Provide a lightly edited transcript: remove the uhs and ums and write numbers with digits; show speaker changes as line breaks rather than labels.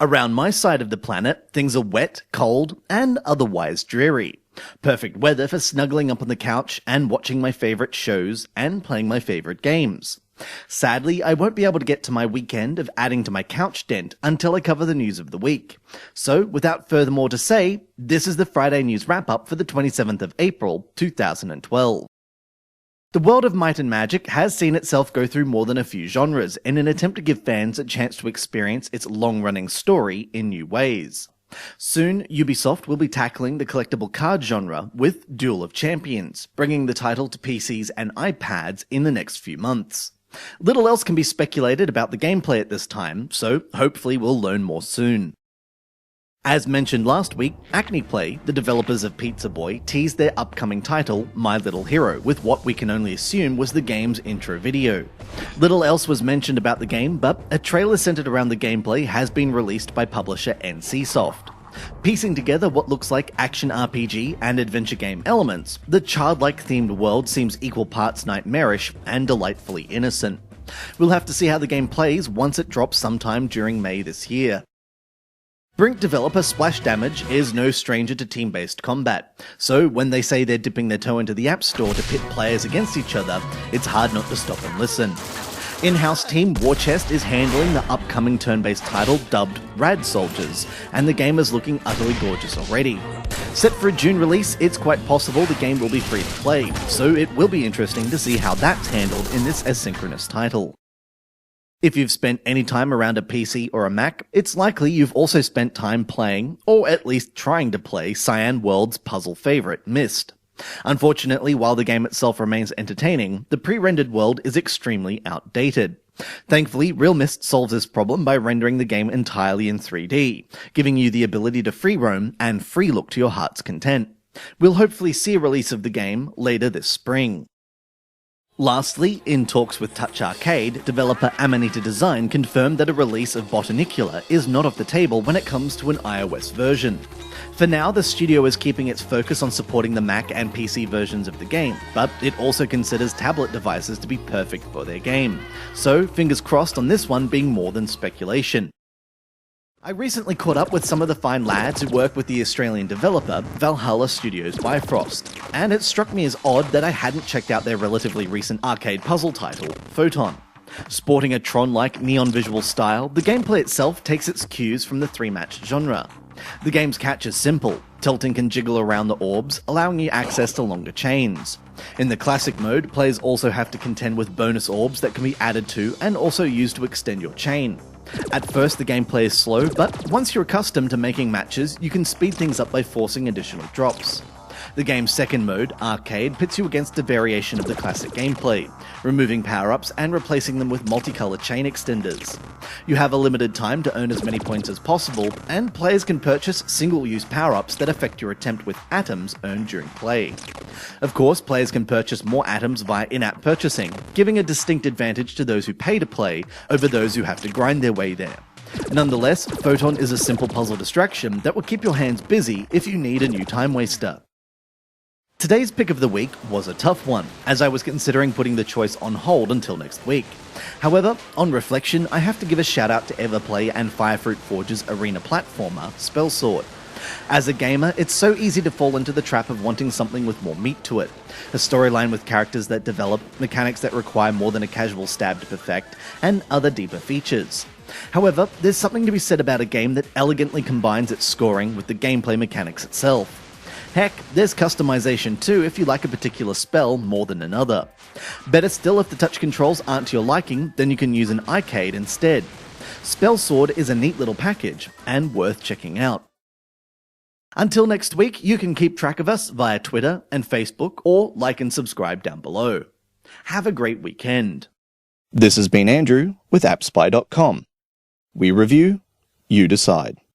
Around my side of the planet, things are wet, cold, and otherwise dreary. Perfect weather for snuggling up on the couch and watching my favourite shows and playing my favourite games. Sadly, I won't be able to get to my weekend of adding to my couch dent until I cover the news of the week. So, without further more to say, this is the Friday News Wrap-Up for the 27th of April, 2012. The world of Might and Magic has seen itself go through more than a few genres in an attempt to give fans a chance to experience its long-running story in new ways. Soon, Ubisoft will be tackling the collectible card genre with Duel of Champions, bringing the title to PCs and iPads in the next few months. Little else can be speculated about the gameplay at this time, so hopefully we'll learn more soon. As mentioned last week, Acme Play, the developers of Pizza Boy, teased their upcoming title, My Little Hero, with what we can only assume was the game's intro video. Little else was mentioned about the game, but a trailer centered around the gameplay has been released by publisher NCSoft. Piecing together what looks like action RPG and adventure game elements, the childlike themed world seems equal parts nightmarish and delightfully innocent. We'll have to see how the game plays once it drops sometime during May this year. Brink developer Splash Damage is no stranger to team-based combat, so when they say they're dipping their toe into the App Store to pit players against each other, it's hard not to stop and listen. In-house team Warchest is handling the upcoming turn-based title dubbed Rad Soldiers, and the game is looking utterly gorgeous already. Set for a June release, it's quite possible the game will be free to play, so it will be interesting to see how that's handled in this asynchronous title. If you've spent any time around a PC or a Mac, it's likely you've also spent time playing, or at least trying to play, Cyan World's puzzle favourite, Myst. Unfortunately, while the game itself remains entertaining, the pre-rendered world is extremely outdated. Thankfully, Real Myst solves this problem by rendering the game entirely in 3D, giving you the ability to free roam and free look to your heart's content. We'll hopefully see a release of the game later this spring. Lastly, in talks with Touch Arcade, developer Amanita Design confirmed that a release of Vita Nicola is not off the table when it comes to an iOS version. For now, the studio is keeping its focus on supporting the Mac and PC versions of the game, but it also considers tablet devices to be perfect for their game. So, fingers crossed on this one being more than speculation. I recently caught up with some of the fine lads who work with the Australian developer Valhalla Studios Bifrost, and it struck me as odd that I hadn't checked out their relatively recent arcade puzzle title, Photon. Sporting a Tron-like neon visual style, the gameplay itself takes its cues from the three-match genre. The game's catch is simple. Tilting can jiggle around the orbs, allowing you access to longer chains. In the classic mode, players also have to contend with bonus orbs that can be added to and also used to extend your chain. At first the gameplay is slow, but once you're accustomed to making matches, you can speed things up by forcing additional drops. The game's second mode, Arcade, pits you against a variation of the classic gameplay, removing power-ups and replacing them with multicolour chain extenders. You have a limited time to earn as many points as possible, and players can purchase single-use power-ups that affect your attempt with atoms earned during play. Of course, players can purchase more atoms via in-app purchasing, giving a distinct advantage to those who pay to play over those who have to grind their way there. Nonetheless, Photon is a simple puzzle distraction that will keep your hands busy if you need a new time waster. Today's pick of the week was a tough one, as I was considering putting the choice on hold until next week. However, on reflection, I have to give a shout out to Everplay and Firefruit Forge's arena platformer, Spellsword. As a gamer, it's so easy to fall into the trap of wanting something with more meat to it. A storyline with characters that develop, mechanics that require more than a casual stab to perfect, and other deeper features. However, there's something to be said about a game that elegantly combines its scoring with the gameplay mechanics itself. Heck, there's customization too if you like a particular spell more than another. Better still, if the touch controls aren't to your liking, then you can use an arcade instead. Spellsword is a neat little package, and worth checking out. Until next week, you can keep track of us via Twitter and Facebook, or like and subscribe down below. Have a great weekend. This has been Andrew with AppSpy.com. We review, you decide.